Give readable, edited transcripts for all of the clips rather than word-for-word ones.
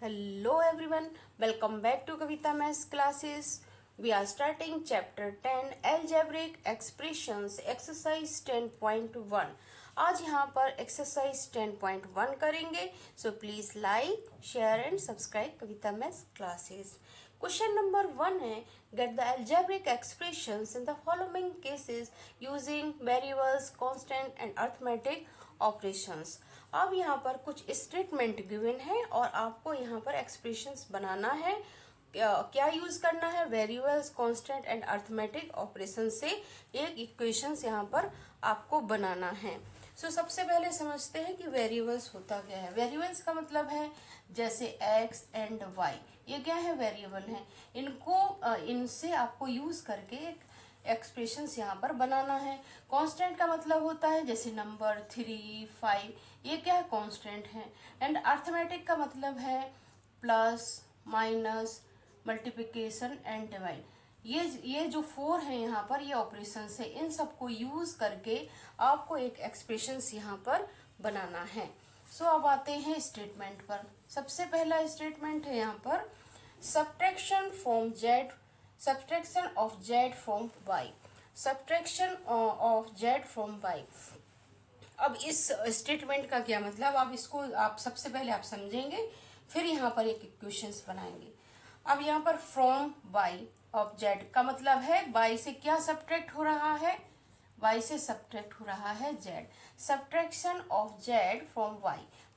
Hello everyone, welcome back to Kavita Maths classes. We are starting chapter 10 algebraic expressions exercise 10.1. आज यहाँ पर exercise 10.1 करेंगे. So please like, share and subscribe Kavita Maths classes. Question number 1 है get the algebraic expressions in the following cases using variables, constant and arithmetic operations. अब यहाँ पर कुछ statement given है और आपको यहाँ पर एक्सप्रेशंस बनाना है. क्या यूज करना है? Variables, constant and arithmetic operation से एक इक्वेशंस यहाँ पर आपको बनाना है. सो सबसे पहले समझते हैं कि वेरिएबल्स होता क्या है. वेरिएबल्स का मतलब है जैसे x एंड y, ये क्या है? वेरिएबल है. इनसे आपको यूज करके एक एक्सप्रेशंस यहाँ पर बनाना है. कांस्टेंट का मतलब होता है जैसे नंबर 3, 5, ये क्या है? कांस्टेंट है. एंड अरिथमेटिक का मतलब है plus, minus, multiplication and divide. ये जो 4 है यहाँ पर, ये ऑपरेशंस है. इन सबको यूज करके आपको एक एक्सप्रेशंस यहाँ पर बनाना है. सो अब आते हैं स्टेटमेंट पर. सबसे पहला स्टेटमेंट है यहाँ पर subtraction of z from y. Subtraction of z from y. अब इस स्टेटमेंट का क्या मतलब, आप सबसे पहले आप समझेंगे, फिर यहाँ पर एक इक्वेशंस बनाएंगे. अब यहाँ पर फ्रॉम y ऑफ z का मतलब है y से क्या सब्ट्रैक्ट हो रहा है? y से सब्ट्रैक्ट हो रहा है z. Subtraction of z from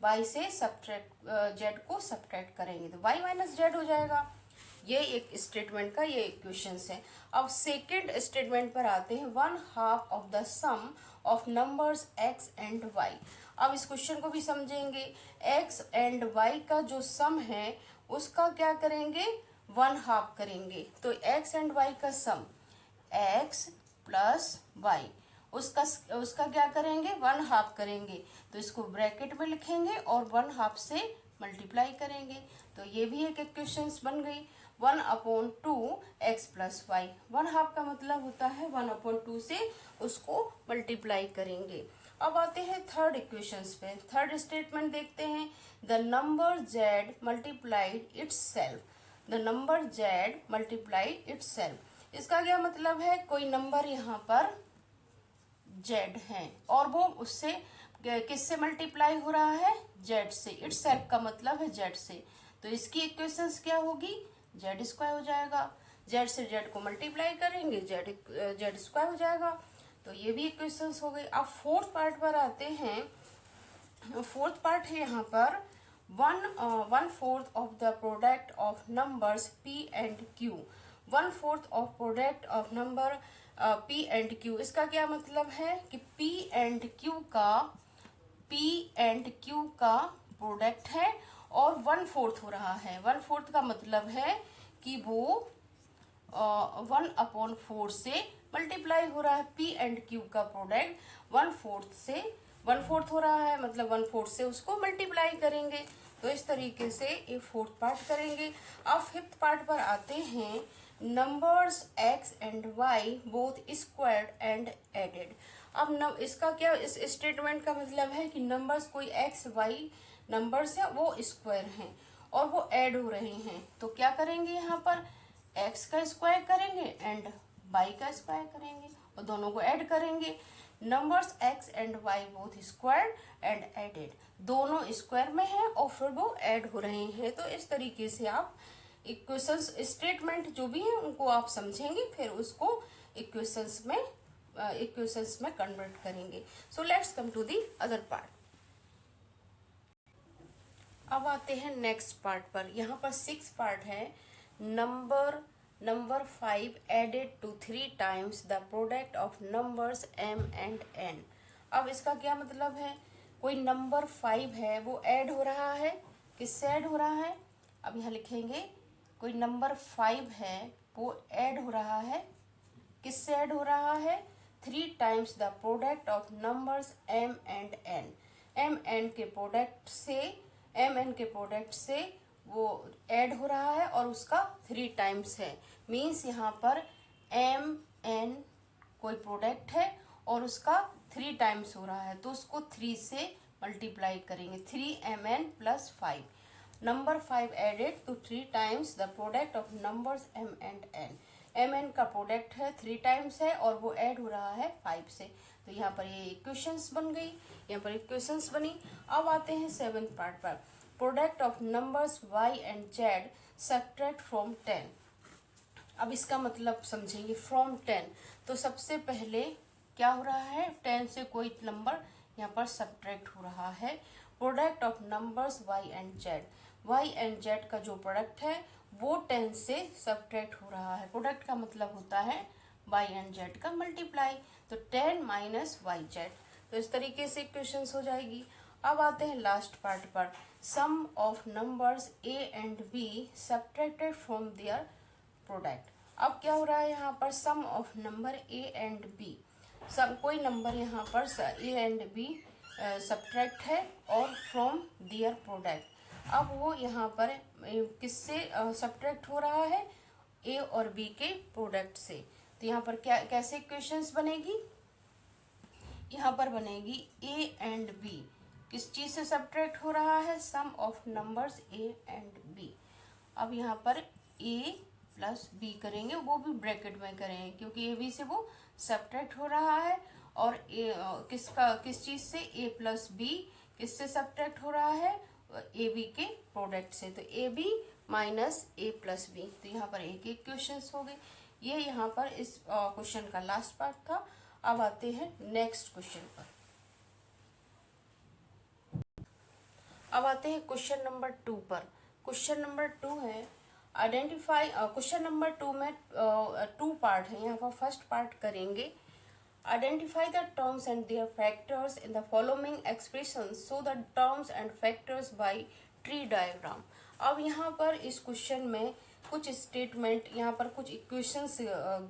y से z को सब्ट्रैक्ट करेंगे तो y माइनस z हो जाएगा. ये एक स्टेटमेंट का ये इक्वेशंस है. अब सेकेंड स्टेटमेंट पर आते हैं 1/2 of the sum of numbers x and y. अब इस क्वेश्चन को भी समझेंगे. x एंड y का जो सम है उसका क्या करेंगे? 1/2 करेंगे. तो x एंड y का सम x प्लस y, उसका क्या करेंगे? 1/2 करेंगे. तो इसको ब्रैकेट में लिखेंगे और 1/2 से मल्टीप्लाई करेंगे. तो ये भी एक इक्वेशंस बन गई. 1/2 x प्लस y. 1/2 का मतलब होता है 1/2 से उसको मल्टीप्लाई करेंगे. अब आते हैं थर्ड इक्वेशंस पे. थर्ड स्टेटमेंट देखते हैं. The number z multiplied itself. The number z multiplied itself. इसका क्या मतलब है? कोई नंबर यहाँ पर z है और वो उससे किससे मल्टीप्लाई हो रहा है? z से. इट्ससेल्फ का मतलब है z से. तो इसकी इक्वेशंस क्या होगी? z स्क्वायर हो जाएगा. z से z को मल्टीप्लाई करेंगे, z स्क्वायर हो जाएगा. तो ये भी इक्वेशंस हो गई. अब फोर्थ पार्ट पर आते हैं. फोर्थ पार्ट है यहाँ पर 1/4 of the product of numbers p and q. 1/4 of product of number p and q. इसका क्या मतलब है कि p एंड q का प्रोडक्ट है और 1/4 हो रहा है. 1/4 का मतलब है कि वो 1/4 से मल्टीप्लाई हो रहा है. p एंड q का प्रोडक्ट 1/4 हो रहा है, मतलब 1/4 से उसको मल्टीप्लाई करेंगे. तो इस तरीके से ये फोर्थ पार्ट करेंगे. अब फिफ्थ पार्ट पर आते हैं. Numbers x and y both squared and added. अब इसका क्या, इस स्टेटमेंट का मतलब है कि नंबर्स कोई x y नंबर्स है वो स्क्वायर हैं और वो ऐड हो रहे हैं. तो क्या करेंगे? यहाँ पर x का स्क्वायर करेंगे एंड y का स्क्वायर करेंगे और दोनों को ऐड करेंगे. Numbers x and y both square and added. दोनों स्क्वायर में हैं और फिर वो ऐड हो रहे हैं. तो इस तरीके से आप इक्वेशंस स्टेटमेंट जो भी है उनको आप समझेंगे, फिर उसको इक्वेशंस में कन्वर्ट करेंगे. So let's come to the other part. अब आते हैं नेक्स्ट पार्ट पर. यहाँ पर 6 पार्ट है. Number 5 added to 3 times the product of numbers m and n. अब इसका क्या मतलब है? कोई नंबर 5 है वो ऐड हो रहा है. किससे ऐड हो रहा है? अब यहाँ लिखेंगे कोई नंबर 5 है वो ऐड हो रहा है. किससे ऐड हो रहा है? 3 times the product of numbers m and n. m n के प्रोडक्ट से वो ऐड हो रहा है और उसका 3 टाइम्स है. मीन्स यहाँ पर m n कोई प्रोडक्ट है और उसका 3 टाइम्स हो रहा है तो उसको 3 से मल्टीप्लाई करेंगे. 3mn + 5. Number 5 added to 3 times the product of numbers m and n। m n का प्रोडक्ट है 3 टाइम्स है और वो ऐड हो रहा है 5 से। तो यहाँ पर ये इक्वेशंस बन गई, यहाँ पर इक्वेशंस बनी। अब आते हैं 7th पार्ट पर। Product of numbers y and z subtract from 10। अब इसका मतलब समझेंगे। फ्रॉम 10 तो सबसे पहले क्या हो रहा है, 10 से कोई नंबर यहाँ पर सब्ट्रैक्ट हो रहा है। Product of numbers y and z, y and z का जो प्रोडक्ट है वो 10 से सब्ट्रैक्ट हो रहा है। प्रोडक्ट का मतलब होता है y एंड z का मल्टीप्लाई। तो 10 माइनस वाई जेड, तो इस तरीके से इक्वेशंस हो जाएगी। अब आते हैं लास्ट पार्ट पर। Sum of numbers a and b subtracted from their product. अब क्या हो रहा है यहाँ पर, sum of number a and b, सब कोई नंबर यहाँ पर a एंड b सब्ट्रैक्ट है और फ्रॉम देयर प्रोडक्ट। अब वो यहाँ पर किससे सब्ट्रैक्ट हो रहा है, a और b के प्रोडक्ट से। तो यहाँ पर क्या कैसे इक्वेशंस बनेगी, यहाँ पर बनेगी a एंड b किस चीज से सब्ट्रैक्ट हो रहा है, sum of numbers a and b। अब यहाँ पर a प्लस b करेंगे, वो भी ब्रैकेट में करेंगे क्योंकि a b से वो सब्ट्रैक्ट हो रहा है। और किस चीज से, a प्लस b किससे सब्ट्रैक्ट हो रहा है, ए बी के प्रोडक्ट से। तो a b minus a plus b. तो यहाँ पर एक एक क्वेश्चन हो गए। ये यहाँ पर इस क्वेश्चन का लास्ट पार्ट था। अब आते हैं नेक्स्ट क्वेश्चन पर। अब आते हैं क्वेश्चन नंबर 2 पर। क्वेश्चन नंबर 2 है आइडेंटिफाई। क्वेश्चन नंबर 2 में 2 पार्ट है। यहाँ पर फर्स्ट पार्ट करेंगे identify the terms and their factors in the following expressions, so the terms and factors by tree diagram। अब यहाँ पर इस क्वेश्चन में कुछ स्टेटमेंट, यहाँ पर कुछ इक्वेशंस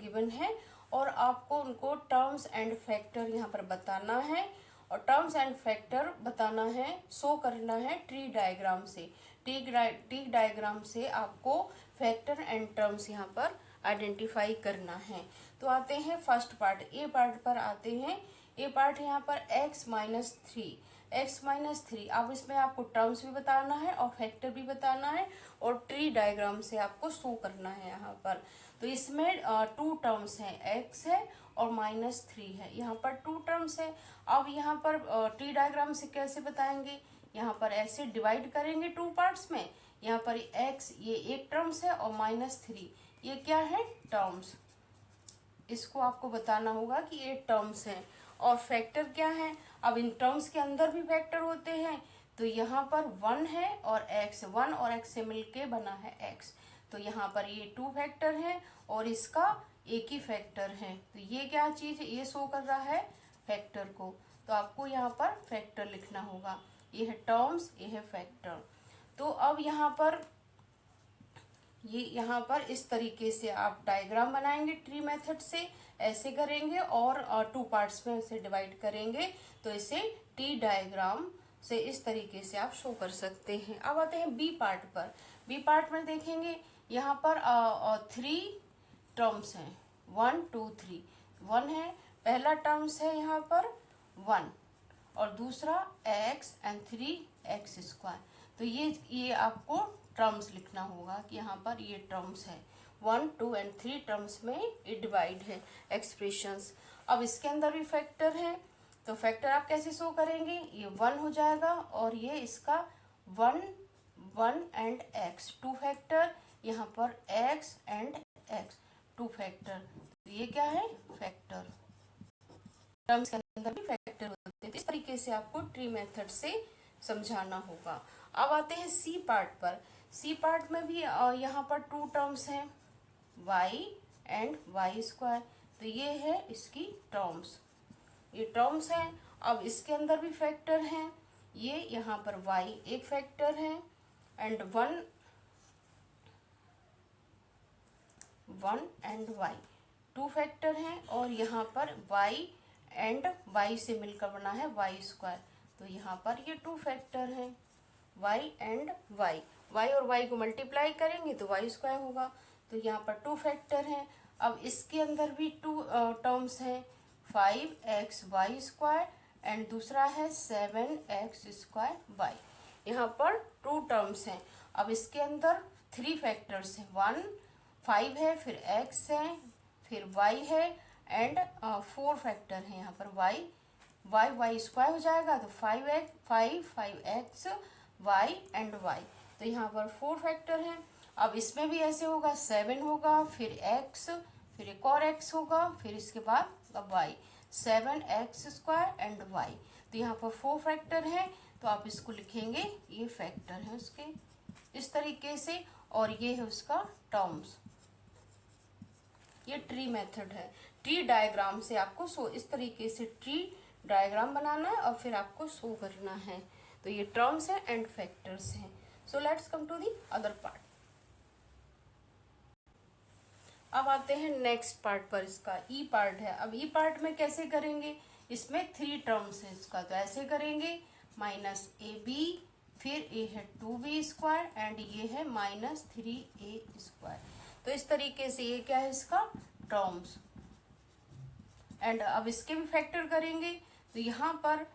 गिवन है और आपको उनको टर्म्स एंड फैक्टर यहाँ पर बताना है। और टर्म्स एंड फैक्टर बताना है, शो करना है ट्री डायग्राम से। ट्री डायग्राम से आपको फैक्टर एंड टर्म्स यहाँ पर आइडेंटिफाई करना है। तो आते हैं फर्स्ट पार्ट, ए पार्ट पर आते हैं। ए पार्ट यहाँ पर x माइनस थ्री। अब इसमें आपको टर्म्स भी बताना है और फैक्टर भी बताना है और ट्री डायग्राम से आपको शो करना है यहाँ पर। तो इसमें 2 टर्म्स हैं, x है और -3 है। यहाँ पर 2 टर्म्स है। अब यहाँ पर ट्री डायग्राम से कैसे बताएंगे, यहाँ पर ऐसे डिवाइड करेंगे 2 पार्ट्स में। यहाँ पर x ये एक टर्म्स है और -3 ये क्या है, टर्म्स। इसको आपको बताना होगा कि ये टर्म्स हैं। और फैक्टर क्या है, अब इन टर्म्स के अंदर भी फैक्टर होते हैं। तो यहाँ पर 1 है और x, 1 और x से मिलके बना है x। तो यहाँ पर ये 2 फैक्टर हैं और इसका एक ही फैक्टर है। तो ये क्या चीज़ है, ये शो कर रहा है फैक्टर को। तो आपको यहाँ पर फैक्टर लिखना होगा। ये है टर्म्स, ये है फैक्टर। तो अब यहाँ पर यहाँ पर इस तरीके से आप डायग्राम बनाएंगे ट्री मेथड से, ऐसे करेंगे और 2 पार्ट्स में इसे डिवाइड करेंगे। तो इसे ट्री डायग्राम से इस तरीके से आप शो कर सकते हैं। अब आते हैं बी पार्ट पर। बी पार्ट में देखेंगे यहाँ पर 3 टर्म्स हैं, 1 2 3। 1 है, पहला टर्म्स है यहाँ पर 1 और दूसरा x एंड 3x स्क्वायर। तो ये आपको टर्म्स लिखना होगा कि यहाँ पर ये टर्म्स है, 1 2 एंड 3 टर्म्स में ये डिवाइड है एक्सप्रेशंस। अब इसके अंदर भी फैक्टर है। तो फैक्टर आप कैसे शो करेंगे, ये 1 हो जाएगा और ये इसका 1 1 एंड x, 2 फैक्टर। यहाँ पर x एंड x, 2 फैक्टर। तो ये क्या है, फैक्टर। टर्म्स के अंदर भी फैक्टर होते हैं। इस तरीके से आपको ट्री मेथड से समझाना होगा। अब आते हैं सी पार्ट पर। सी पार्ट में भी यहाँ पर 2 टर्म्स हैं, y एंड y स्क्वायर। तो ये है इसकी टर्म्स, ये टर्म्स हैं। अब इसके अंदर भी फैक्टर हैं। ये यहाँ पर y एक फैक्टर है एंड 1 एंड y 2 फैक्टर हैं। और यहाँ पर y एंड y से मिलकर बना है y स्क्वायर। तो यहाँ पर ये 2 फैक्टर हैं, y एंड y और y को मल्टीप्लाई करेंगे तो y स्क्वायर होगा। तो यहाँ पर 2 फैक्टर हैं। अब इसके अंदर भी 2 टर्म्स हैं, 5xy स्क्वायर एंड दूसरा है 7x स्क्वायर y। यहाँ पर 2 टर्म्स हैं। अब इसके अंदर 3 फैक्टर्स हैं, 1 5 है, फिर x है, फिर y है एंड 4 फैक्टर है यहाँ पर y स्क्वायर हो जाएगा तो 5x y एंड y, तो यहाँ पर 4 फैक्टर हैं। अब इसमें भी ऐसे होगा, 7 होगा, फिर x, फिर एक और x होगा, फिर इसके बाद y, 7x square and y, तो यहाँ पर 4 फैक्टर हैं, तो आप इसको लिखेंगे, ये फैक्टर है उसके इस तरीके से, और ये है उसका टर्म्स। ये ट्री मेथड है, ट्री डायग्राम से आपको इस तरीके से ट्री डायग्राम बनाना है और फिर आपको शो करना है। तो ये टर्म्स है एंड फैक्टर्स हैं। So let's come to the other part. अब आते हैं नेक्स्ट पार्ट पर, इसका ई पार्ट है। अब ई पार्ट में कैसे करेंगे, इसमें 3 टर्म्स है इसका, तो ऐसे करेंगे -ab, फिर a है 2b स्क्वायर एंड ये है -3a स्क्वायर, तो इस तरीके से ये क्या है इसका टर्म्स। एंड अब इसके भी फैक्टर करेंगे, तो यहाँ पर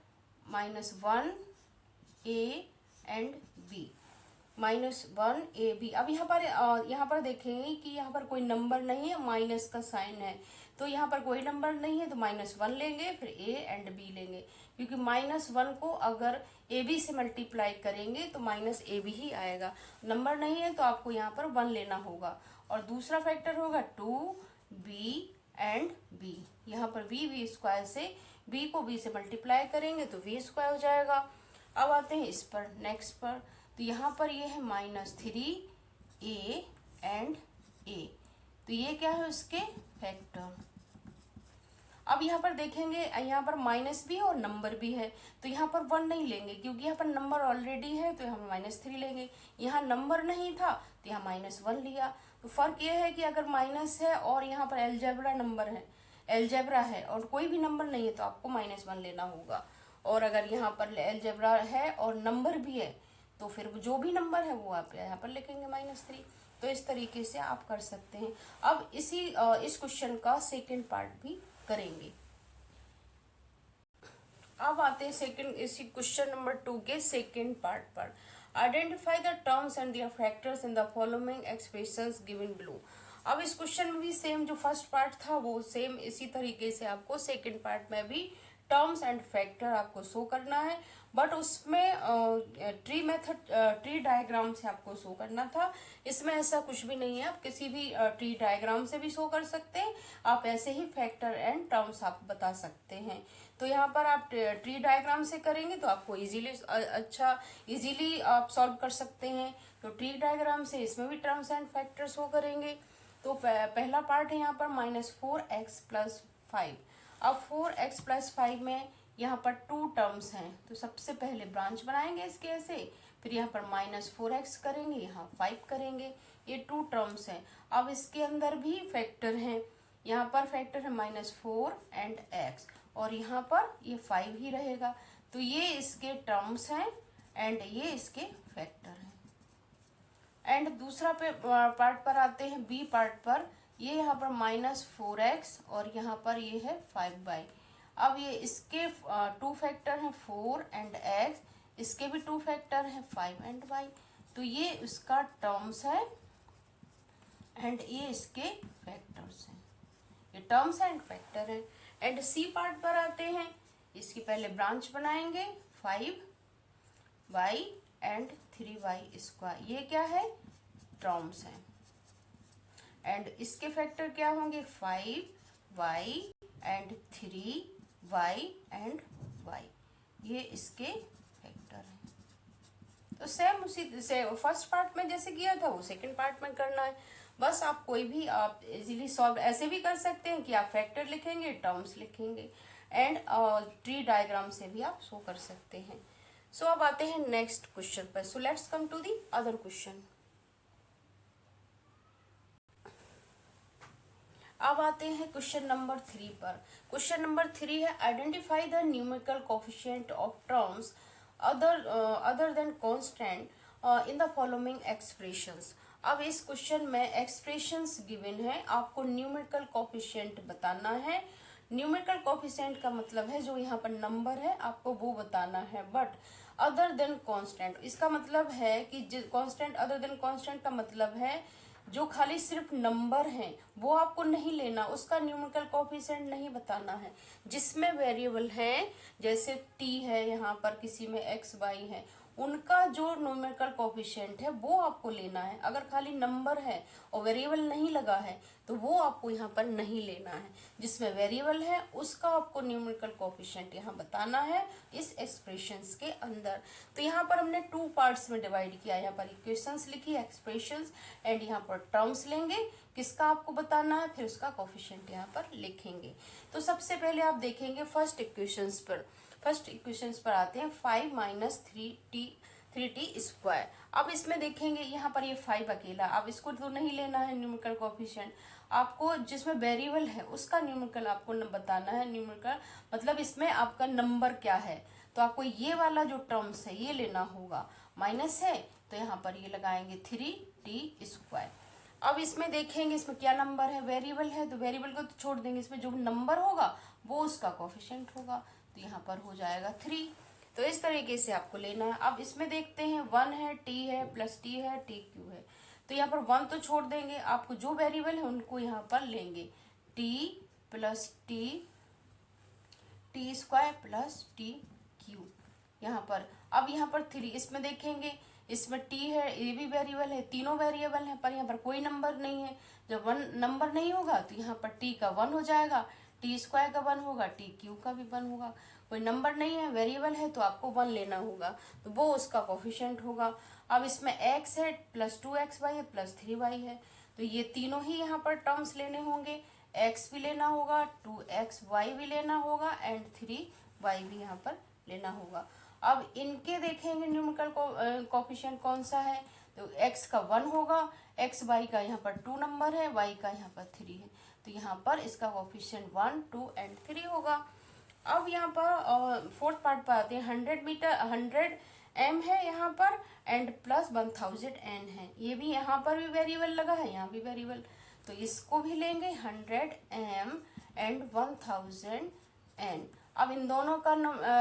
-1a एंड b, -1ab। अब यहाँ पर देखेंगे कि यहाँ पर कोई नंबर नहीं है, माइनस का साइन है, तो यहाँ पर कोई नंबर नहीं है तो -1 लेंगे, फिर a एंड b लेंगे, क्योंकि -1 को अगर ab से मल्टीप्लाई करेंगे तो -ab ही आएगा, नंबर नहीं है तो आपको यहाँ पर 1 लेना होगा। और दूसरा फैक्टर होगा 2b एंड b, यहाँ पर v स्क्वायर से b को b से मल्टीप्लाई करेंगे तो v स्क्वायर हो जाएगा। अब आते हैं इस पर नेक्स्ट पर, तो यहाँ पर ये है -3a एंड a, तो ये क्या है उसके फैक्टर। अब यहाँ पर देखेंगे, यहाँ पर माइनस भी है और नंबर भी है, तो यहाँ पर 1 नहीं लेंगे क्योंकि यहाँ पर नंबर ऑलरेडी है, तो हम -3 लेंगे। यहाँ नंबर नहीं था तो यहाँ -1 लिया। तो फर्क ये है कि अगर माइनस है और यहाँ पर एलजेब्रा नंबर है, एलजेब्रा है और कोई भी नंबर नहीं है तो आपको -1 लेना होगा, और अगर यहाँ पर एलजेब्रा है और नंबर भी है तो फिर जो भी नंबर है वो आप यहाँ पर लिखेंगे -3। तो इस तरीके से आप कर सकते हैं। अब इस क्वेश्चन का सेकेंड पार्ट भी करेंगे। अब आते हैं इसी क्वेश्चन नंबर 2 के सेकेंड पार्ट पर। Identify the terms and their factors in the following expressions given below. अब इस क्वेश्चन में भी सेम जो फर्स्ट पार्ट था वो सेम इसी तरीके से आपको सेकेंड पार्ट में भी टर्म्स एंड फैक्टर आपको शो करना है, बट उसमें ट्री डायग्राम से आपको शो करना था। इसमें ऐसा कुछ भी नहीं है, आप किसी भी ट्री डायग्राम से भी शो कर सकते हैं, आप ऐसे ही फैक्टर एंड टर्म्स आप बता सकते हैं। तो यहाँ पर आप ट्री डायग्राम से करेंगे तो आपको इजीली आप सॉल्व कर सकते हैं। तो ट्री डायग्राम से इसमें भी टर्म्स एंड फैक्टर शो करेंगे। तो पहला पार्ट है यहाँ पर -4x + 5। अब 4x + 5 में यहाँ पर 2 टर्म्स हैं, तो सबसे पहले ब्रांच बनाएंगे इसके ऐसे, फिर यहाँ पर -4x करेंगे, यहाँ 5 करेंगे, ये 2 टर्म्स हैं। अब इसके अंदर भी फैक्टर हैं, यहाँ पर फैक्टर है -4 एंड x, और यहाँ पर ये 5 ही रहेगा, तो ये इसके टर्म्स हैं एंड ये इसके फैक्टर हैं। एंड दूसरा पार्ट पर आते हैं, बी पार्ट पर। ये यहाँ पर -4x और यहाँ पर ये है 5y। अब ये इसके 2 फैक्टर हैं 4 एंड x, इसके भी 2 फैक्टर हैं 5 एंड y, तो ये इसका टर्म्स है एंड ये इसके फैक्टर्स हैं, ये टर्म्स एंड फैक्टर हैं। एंड सी पार्ट पर आते हैं, इसकी पहले ब्रांच बनाएंगे 5y एंड 3y स्क्वायर, ये क्या है टर्म्स हैं। एंड इसके फैक्टर क्या होंगे 5y and 3y and y, ये इसके फैक्टर हैं। तो सेम उसी से फर्स्ट पार्ट में जैसे किया था वो सेकंड पार्ट में करना है। बस आप कोई भी आप इजीली सॉल्व ऐसे भी कर सकते हैं कि आप फैक्टर लिखेंगे, टर्म्स लिखेंगे, एंड ट्री डायग्राम से भी आप शो कर सकते हैं। सो अब आते हैं नेक्स्ट क्वेश्चन पर। So let's come to the other question. अब आते हैं क्वेश्चन नंबर 3 पर। क्वेश्चन नंबर 3 है identify the numerical coefficient of terms other than constant in the following expressions. अब इस क्वेश्चन में एक्सप्रेशंस गिवन है, आपको न्यूमेरिकल कोफिशिएंट बताना है। न्यूमेरिकल कोफिशिएंट का मतलब है जो यहाँ पर नंबर है आपको वो बताना है, बट अदर देन कांस्टेंट, इसका मतलब है कि कांस्टेंट, अदर देन कांस्टेंट का मतलब है जो खाली सिर्फ नंबर है वो आपको नहीं लेना, उसका न्यूमेरिकल कोएफिशिएंट नहीं बताना है। जिसमें वेरिएबल है, जैसे टी है, यहाँ पर किसी में एक्स वाई है, उनका जो न्यूमेरिकल कोएफिशिएंट है वो आपको लेना है। अगर खाली नंबर है और वेरिएबल नहीं लगा है तो वो आपको यहाँ पर नहीं लेना है। जिसमें वेरिएबल है उसका आपको न्यूमेरिकल कोएफिशिएंट यहाँ बताना है इस एक्सप्रेशंस के अंदर। तो यहाँ पर हमने 2 पार्ट्स में डिवाइड किया, यहाँ पर इक्वेशंस लिखी, एक्सप्रेशंस, एंड यहाँ पर टर्म्स लेंगे, किसका आपको बताना है, फिर उसका कोएफिशिएंट यहाँ पर लिखेंगे। तो सबसे पहले आप देखेंगे फर्स्ट इक्वेशंस पर आते हैं, 5 माइनस 3t स्क्वायर। अब इसमें देखेंगे यहाँ पर ये 5 अकेला, अब इसको तो नहीं लेना है न्यूमेरिकल कोएफिशिएंट, आपको जिसमें वेरिएबल है उसका न्यूमेरिकल आपको बताना है। न्यूमेरिकल मतलब इसमें आपका नंबर क्या है, तो आपको ये वाला जो टर्म्स है ये लेना होगा। माइनस है तो यहाँ पर ये लगाएंगे 3t स्क्वायर। अब इसमें देखेंगे इसमें क्या नंबर है, वेरिएबल है, तो वेरिएबल को तो छोड़ देंगे, इसमें जो नंबर होगा वो उसका कोएफिशिएंट होगा, तो यहाँ पर हो जाएगा 3। तो इस तरीके से आपको लेना है। अब इसमें देखते हैं 1 है, t है, प्लस t है, t क्यू है, तो यहाँ पर 1 तो छोड़ देंगे, आपको जो वेरिएबल है उनको यहाँ पर लेंगे, t plus T square plus T Q यहाँ पर। अब यहाँ पर 3, इसमें देखेंगे इसमें t है, ये भी वेरिएबल है, तीनों वेरिएबल है, पर यहाँ पर कोई नंबर नहीं है। जब 1 नंबर नहीं होगा तो यहाँ पर t का 1 हो जाएगा, टी स्क्वायर का 1 होगा, टी क्यू का भी 1 होगा। कोई नंबर नहीं है, वेरिएबल है, तो आपको 1 लेना होगा, तो वो उसका कोएफिशिएंट होगा। अब इसमें x है, प्लस 2xy है, प्लस 3y है, तो ये तीनों ही यहाँ पर टर्म्स लेने होंगे, x भी लेना होगा, 2xy भी लेना होगा, एंड 3y भी यहाँ पर लेना होगा। अब इनके देखेंगे न्यूमेरिकल कोएफिशिएंट कौन सा है, तो x का 1 होगा, x y का यहाँ पर 2 नंबर है, y का यहाँ पर 3 है, तो यहाँ पर इसका कोएफिशिएंट 1, 2 एंड 3 होगा। अब यहाँ पर फोर्थ पार्ट पर आते हैं, 100 मीटर 100 m है यहाँ पर, एंड प्लस 1000 n है, ये भी यहाँ पर भी वेरिएबल लगा है, यहाँ भी वेरिएबल, तो इसको भी लेंगे 100 m एंड 1000 n। अब इन दोनों का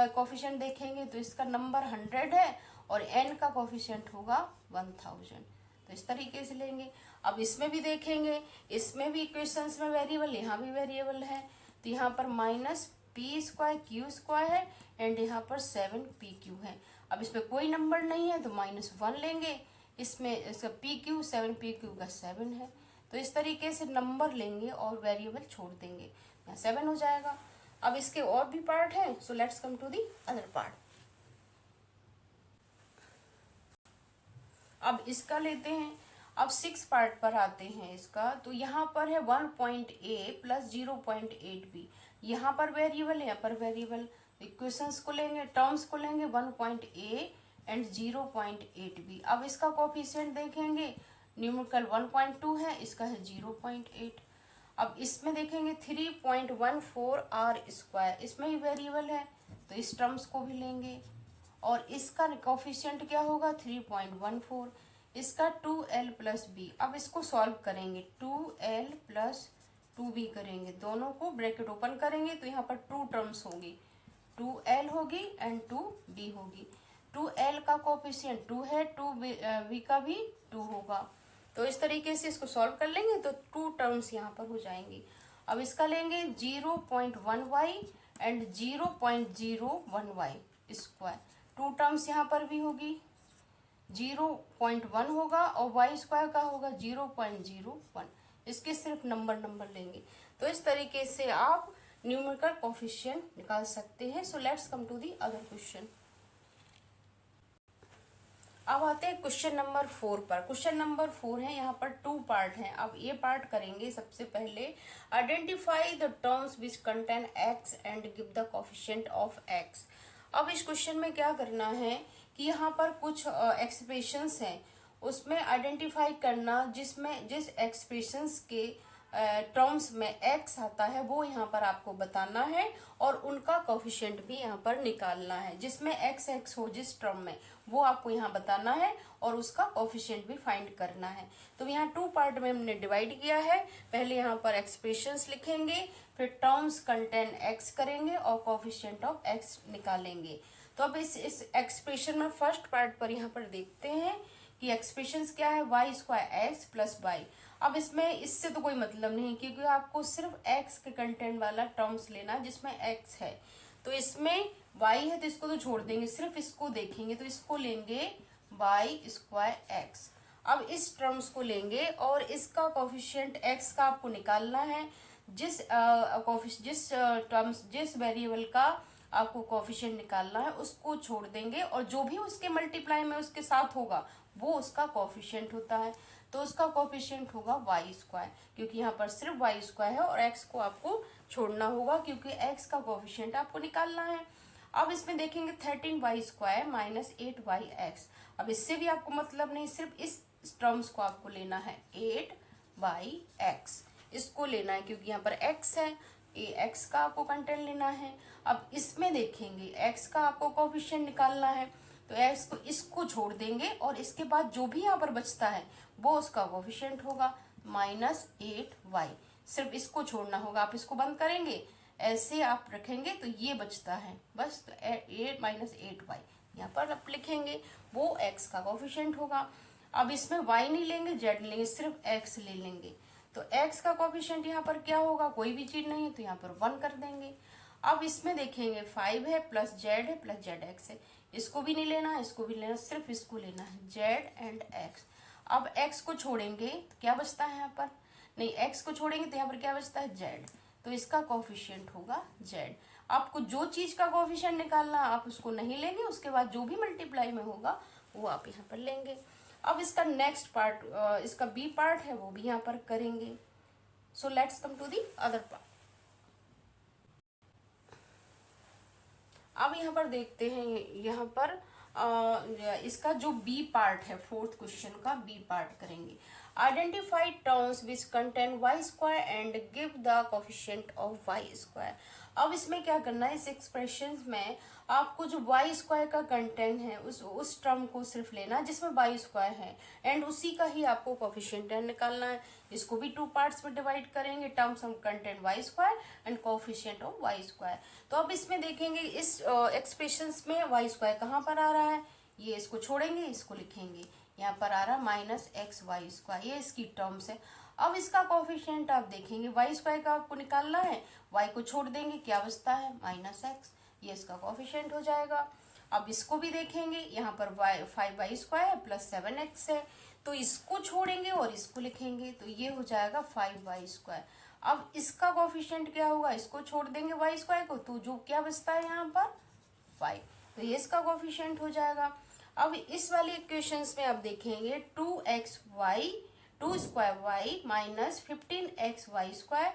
कोएफिशिएंट देखेंगे तो इसका नंबर 100 है और n का कोएफिशिएंट होगा 1000, तो इस तरीके से लेंगे। अब इसमें भी देखेंगे, इसमें भी इक्वेशंस में वेरिएबल, यहाँ भी वेरिएबल है, तो यहाँ पर minus P square Q square है, एंड यहाँ पर 7pq है। अब इसमें कोई नंबर नहीं है तो -1 लेंगे, इसमें इसका pq 7pq का 7 है, तो इस तरीके से नंबर लेंगे और वेरिएबल छोड़ देंगे, यहाँ 7 हो जाएगा। अब इसके और भी पार्ट है, so let's come to the other part. अब इसका लेते हैं, अब 6 पार्ट पर आते हैं इसका, तो यहाँ पर है 1.a प्लस 0.8b, यहाँ पर वेरिएबल है, यहाँ पर वेरिएबल, इक्वेशंस को लेंगे, टर्म्स को लेंगे 1.a एंड 0.8b। अब इसका कोएफिशिएंट देखेंगे, न्यूमेरिकल 1.2 है, इसका है 0.8। अब इसमें देखेंगे 3.14 r स्क्वायर, इसमें ही वेरिएबल है, तो इस टर्म्स को भी लेंगे, और इसका कोएफिशिएंट क्या होगा 3.14, इसका 2l प्लस b। अब इसको सॉल्व करेंगे, 2l प्लस 2b करेंगे, दोनों को ब्रैकेट ओपन करेंगे, तो यहाँ पर 2 टर्म्स होगी, 2l होगी एंड 2b होगी। 2l का कोएफिशिएंट 2 है, 2b का भी 2 होगा, तो इस तरीके से इसको सॉल्व कर लेंगे तो 2 टर्म्स यहाँ पर हो जाएंगी। अब इसका लेंगे 0.1y and 0.01y square, 2 terms यहाँ पर भी होगी, 0.1 होगा और y स्क्वायर का होगा 0.01, इसके सिर्फ नंबर लेंगे। तो इस तरीके से आप न्यूमेरिकल कोएफिशिएंट निकाल सकते हैं। So let's come to the other question. अब आते हैं क्वेश्चन नंबर 4 पर। क्वेश्चन नंबर 4 है, यहाँ पर 2 पार्ट हैं। अब ये पार्ट करेंगे, सबसे पहले identify the terms which contain x and give the coefficient of x। अब इस क्वेश्चन में क्या करना है कि यहाँ पर कुछ एक्सप्रेशंस हैं, उसमें आइडेंटिफाई करना जिस एक्सप्रेशंस के टर्म्स में x आता है वो यहाँ पर आपको बताना है, और उनका कोएफिशिएंट भी यहाँ पर निकालना है। जिसमें x हो जिस टर्म में, वो आपको यहाँ बताना है और उसका कोएफिशिएंट भी फाइंड करना है। तो यहाँ 2 पार्ट में हमने डिवाइड किया है। पहले यहाँ पर एक्सप्रेशंस लिखेंगे, फिर टर्म्स कंटेन x करेंगे और कोएफिशिएंट ऑफ x निकालेंगे। तो अब इस एक्सप्रेशन में फर्स्ट पार्ट पर यहाँ पर देखते हैं कि एक्सप्रेशन क्या है, y square x plus y. अब इसमें इससे तो कोई मतलब नहीं, क्योंकि आपको सिर्फ एक्स के कंटेंट वाला टर्म्स लेना जिसमें एक्स है। तो इसमें वाई है तो इसको तो छोड़ देंगे, सिर्फ इसको देखेंगे तो इसको लेंगे वाई स्क्वायर एक्स। अब इस टर्म्स को लेंगे और इसका कोफिशिएंट एक्स का आपको निकालना है। जिस वेरिएबल का आपको कोफिशिएंट निकालना है उसको छोड़ देंगे, और जो भी उसके मल्टीप्लाई में उसके साथ होगा वो उसका कोफिशिएंट होता है। तो उसका कोफिशिएंट होगा वाई स्क्वायर, क्योंकि यहाँ पर सिर्फ वाई स्क्वायर है और एक्स को आपको छोड़ना होगा क्योंकि एक्स का कोफिशिएंट आपको निकालना है। अब इसमें देखेंगे 13y square minus 8y x. अब इससे भी आपको मतलब नहीं, सिर्फ इस टर्म्स को आपको लेना है 8y एक्स, इसको लेना है क्योंकि यहाँ पर x है, ये x का आपको कंटेंट लेना है। अब इसमें देखेंगे x का आपको कोफिशिएंट निकालना है, तो x को इसको छोड़ देंगे और इसके बाद जो भी यहाँ पर बचता है वो उसका कोफिशिएंट होगा -8y। सिर्फ इसको छोड़ना होगा, आप इसको बंद करेंगे ऐसे आप रखेंगे तो ये बचता है बस, तो 8 माइनस 8y यहाँ पर आप लिखेंगे, वो x का कोफिशिएंट होगा। अब इसमें y नहीं लेंगे, z लेंगे, सिर्फ x ले लेंगे। तो x का कोफिशिएंट यहाँ पर क्या होगा, कोई भी चीज नहीं है तो यहाँ पर 1 कर देंगे। अब इसमें देखेंगे 5 है प्लस z है प्लस zx है, इसको भी नहीं लेना, इसको भी लेना, सिर्फ इसको लेना है z एंड x। अब x को छोड़ेंगे तो क्या बचता है यहाँ पर, नहीं x को छोड़ेंगे तो यहाँ पर क्या बचता है z, तो इसका कोफिशिएंट होगा z। आपको जो चीज का कोफिशिएंट निकालना आप उसको नहीं लेंगे, उसके बाद जो भी मल्टीप्लाई में होगा वो आप यहाँ पर लेंगे। अब इसका नेक्स्ट पार्ट, इसका बी पार्ट है वो भी यहाँ पर करेंगे। So let's come to the other part. अब यहाँ पर देखते हैं, यहाँ पर इसका जो बी पार्ट है, फोर्थ क्वेश्चन का बी पार्ट करेंगे। Identify terms which contain y square and give the coefficient of y square. अब इसमें क्या करना है, इस एक्सप्रेशन में आपको जो वाई स्क्वायर का कंटेंट है उस टर्म को सिर्फ लेना है जिसमें वाई स्क्वायर है, एंड उसी का ही आपको कोफिशिएंट निकालना है। इसको भी 2 पार्ट्स में डिवाइड करेंगे, terms of content y square and coefficient of y square. तो अब इसमें देखेंगे इस एक्सप्रेशन में वाई स्क्वायर कहाँ पर आ रहा है, ये इसको छोड़ेंगे, इसको लिखेंगे, यहाँ पर आ रहा है माइनस एक्स वाई स्क्वायर, ये इसकी टर्म्स है। अब इसका कोफिशिएंट आप देखेंगे, वाई स्क्वायर का आपको निकालना है, वाई को छोड़ देंगे, क्या बचता है माइनस एक्स, ये इसका कोफिशिएंट हो जाएगा। अब इसको भी देखेंगे, यहाँ पर Y 5y square plus 7x है, तो इसको छोड़ेंगे और इसको लिखेंगे, तो ये हो जाएगा 5y स्क्वायर। अब इसका कोफिशिएंट क्या होगा, इसको छोड़ देंगे y स्क्वायर को, तो जो क्या बचता है यहाँ पर 5, तो ये इसका कोफिशिएंट हो जाएगा। अब इस वाली इक्वेशंस में आप देखेंगे 2 square y minus 15x y square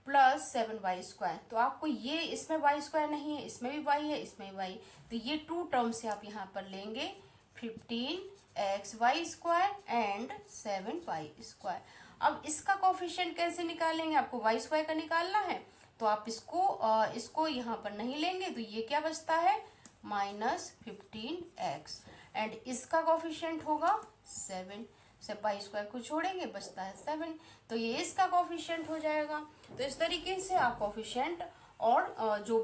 plus 7y square. तो आपको ये, इसमें y स्क्वायर नहीं है, इसमें भी y है, इसमें y, तो ये 2 टर्म से आप यहाँ पर लेंगे 15x y square and 7y square. अब इसका कोफिशिएंट कैसे निकालेंगे, आपको y स्क्वायर का निकालना है, तो आप इसको यहाँ पर नहीं लेंगे, तो ये क्या बचता है -15x, एंड इसका कोफिशिएंट होगा 7, से y स्क्वायर को छोड़ेंगे बचता है 7, तो ये इसका कोफिशिएंट हो जाएगा। तो इस तरीके से आप कोफिशिएंट और जो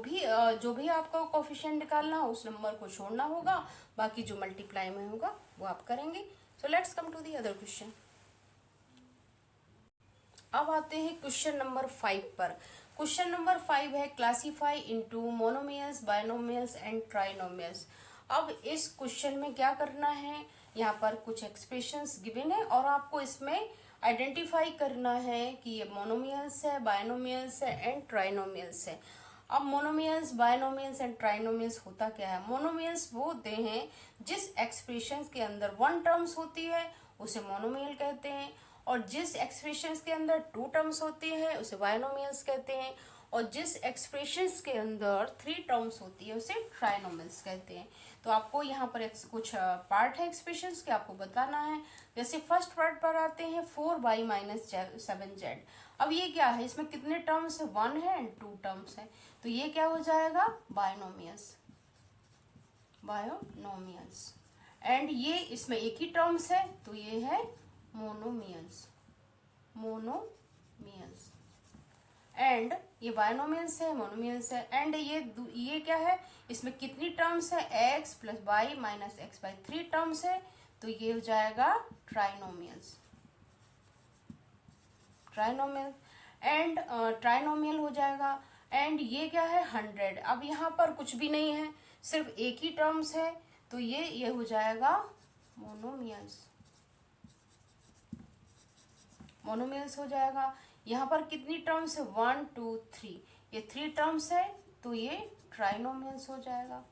भी आपको कोफिशिएंट निकालना हो उस नंबर को छोड़ना होगा, बाकी जो मल्टीप्लाई में होगा वो आप करेंगे। So let's come to the other question. अब आते हैं क्वेश्चन नंबर 5 पर। क्वेश्चन नंबर 5 है classify into monomials, binomials and trinomials. अब इस क्वेश्चन में क्या करना है, यहाँ पर कुछ एक्सप्रेशंस गिवन है और आपको इसमें आइडेंटिफाई करना है कि ये मोनोमियल्स है, बायनोमियल्स है एंड ट्राइनोमियल्स है। अब मोनोमियल्स, बायनोमियल्स एंड ट्राइनोमियल्स होता क्या है, मोनोमियल्स वो होते हैं जिस एक्सप्रेशंस के अंदर 1 टर्म्स होती है उसे मोनोमियल कहते हैं, और जिस एक्सप्रेशंस के अंदर 2 टर्म्स होती है उसे बायनोमियल्स कहते हैं, और जिस एक्सप्रेशंस के अंदर 3 टर्म्स होती है उसे ट्राइनोमियल्स कहते हैं। तो आपको यहाँ पर कुछ पार्ट है एक्सप्रेशंस के, आपको बताना है। जैसे फर्स्ट पार्ट पर आते हैं 4y माइनस 7z। अब ये क्या है, इसमें कितने टर्म्स है, 1 है एंड 2 टर्म्स है, तो ये क्या हो जाएगा बायनोमियल्स, एंड ये इसमें एक ही टर्म्स है तो ये है मोनोमियल्स। एंड ये बायनोमियल्स है, मोनोमियल्स है। एंड ये क्या है, इसमें कितनी टर्म्स है, x plus y minus x by 3 terms है, तो ये हो जाएगा ट्राइनोमियल्स, ट्राइनोमियल। एंड ट्राइनोमियल हो जाएगा। एंड ये क्या है, 100। अब यहाँ पर कुछ भी नहीं है, सिर्फ एक ही टर्म्स है, तो ये हो जाएगा मोनोमियल्स, मोनोमियल्स हो जाएगा। यहाँ पर कितनी टर्म्स है, 1 2 3, ये 3 टर्म्स है, तो ये ट्राइनोमियल्स हो जाएगा।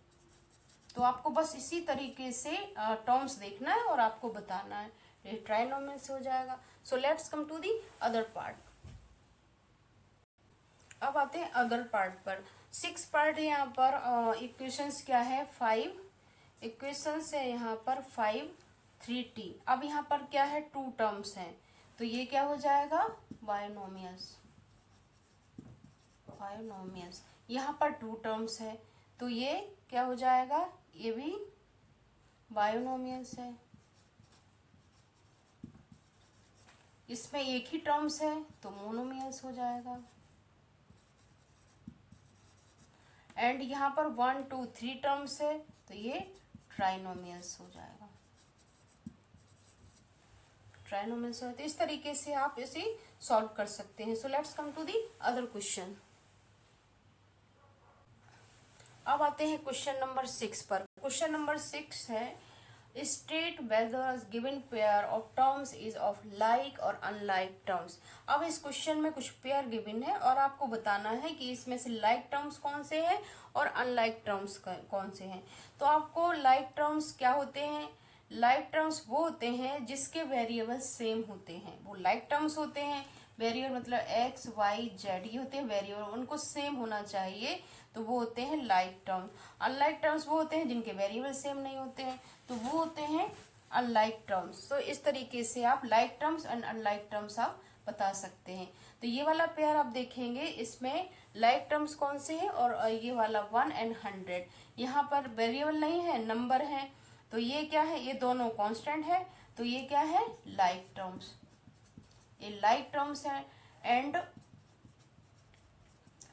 तो आपको बस इसी तरीके से टर्म्स देखना है और आपको बताना है, ये ट्राइनोमियल्स हो जाएगा। So let's come to the other part. अब आते हैं अदर पार्ट पर। 6 पार्ट है यहाँ पर। इक्वेशंस क्या है, 5 इक्वेशंस है यहाँ पर, 5 3t। अब यहाँ पर क्या है, 2 टर्म्स हैं, तो ये क्या हो जाएगा, बायनोमियल्स, बायनोमियल्स। यहाँ पर 2 टर्म्स है, तो ये क्या हो जाएगा, ये भी बायनोमियल्स है। इसमें एक ही टर्म्स है, तो मोनोमियल्स हो जाएगा। एंड यहाँ पर 1 2 3 टर्म्स है, तो ये ट्राइनोमियल्स हो जाएगा, ट्राइनोमियल्स हो। तो इस तरीके से आप इसे सॉल्व कर सकते हैं। So let's come to the other question. अब आते हैं क्वेश्चन नंबर 6 पर। क्वेश्चन नंबर 6 है, state whether given pair of terms is of like और अनलाइक टर्म्स। अब इस क्वेश्चन में कुछ पेयर गिवन है और आपको बताना है कि इसमें से लाइक टर्म्स कौन से हैं और अनलाइक टर्म्स कौन से हैं। तो आपको लाइक टर्म्स क्या होते हैं, लाइक टर्म्स वो होते हैं जिसके वेरिएबल सेम होते हैं, वो लाइक टर्म्स होते हैं। वेरिएबल मतलब एक्स वाई जेड, ये होते हैं वेरिएबल, उनको सेम होना चाहिए, तो वो होते हैं लाइक टर्म्स। अनलाइक टर्म्स वो होते हैं जिनके वेरिएबल सेम नहीं होते हैं, तो वो होते हैं अनलाइक टर्म्स। तो इस तरीके से आप like terms and unlike terms आप बता सकते हैं। तो ये वाला पेयर आप देखेंगे, इसमें लाइक टर्म्स कौन से हैं, और ये वाला 1 एंड 100। यहाँ पर वेरिएबल नहीं है, नंबर है, तो ये क्या है, ये दोनों कांस्टेंट है, तो ये क्या है, लाइक टर्म्स, ये लाइक टर्म्स है। एंड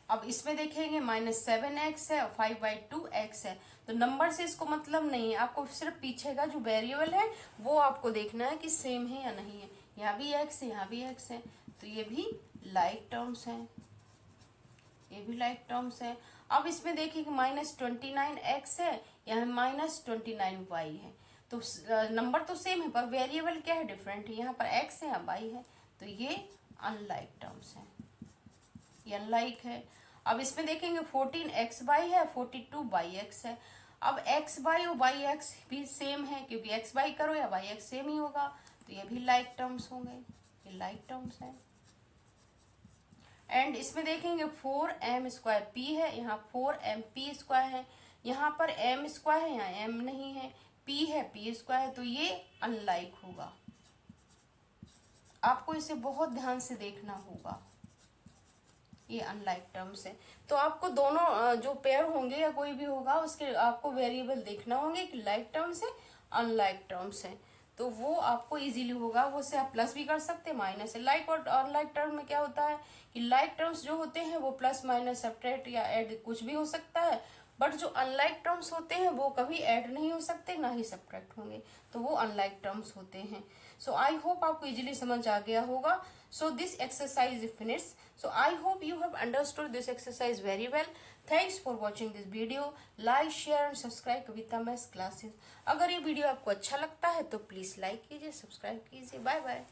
अब इसमें देखेंगे -7x है और 5/2x है, तो नंबर से इसको मतलब नहीं है, आपको सिर्फ पीछे का जो वेरिएबल है वो आपको देखना है कि सेम है या नहीं है। यहाँ भी x है, यहाँ भी x है, तो ये भी लाइक टर्म्स है, ये भी लाइक टर्म्स है। अब इसमें देखिए -29x है, यहाँ -29y है, तो नंबर तो सेम है पर वेरिएबल क्या है, डिफरेंट है, यहाँ पर x है, यहाँ y है, तो ये अनलाइक टर्म्स है, ये अनलाइक है। अब इसमें देखेंगे 14xy है, 42yx है। अब xy और yx भी सेम है, क्योंकि xy करो या yx सेम ही होगा, तो ये भी लाइक टर्म्स होंगे, ये लाइक टर्म्स है। एंड इसमें देखेंगे 4m² है, यहाँ 4mp² है, यहाँ पर m² है, यहाँ m नहीं है, p है, p² है, तो ये अनलाइक होगा। आपको इसे बहुत ध्यान से देखना होगा, ये अनलाइक टर्म्स है। तो आपको दोनों जो पेयर होंगे या कोई भी होगा उसके आपको वेरिएबल देखना होंगे कि लाइक टर्म्स है, अनलाइक टर्म्स है, तो वो आपको इजीली होगा। वो से आप प्लस भी कर सकते हैं, माइनस है। लाइक और अनलाइक टर्म में क्या होता है कि लाइक टर्म्स जो होते हैं वो प्लस माइनस सब्ट्रैक्ट या ऐड कुछ भी हो सकता है, बट जो अनलाइक टर्म्स होते हैं वो कभी ऐड नहीं हो सकते, ना ही सब्ट्रैक्ट होंगे, तो वो अनलाइक टर्म्स होते हैं। सो आई होप आपको इजीली समझ आ गया होगा। So this exercise is finished. So I hope you have understood this exercise very well. Thanks for watching this video. Like, share and subscribe Kavita maths classes. अगर ये video आपको अच्छा लगता है तो प्लीज़ लाइक कीजिए, सब्सक्राइब कीजिए। Bye bye.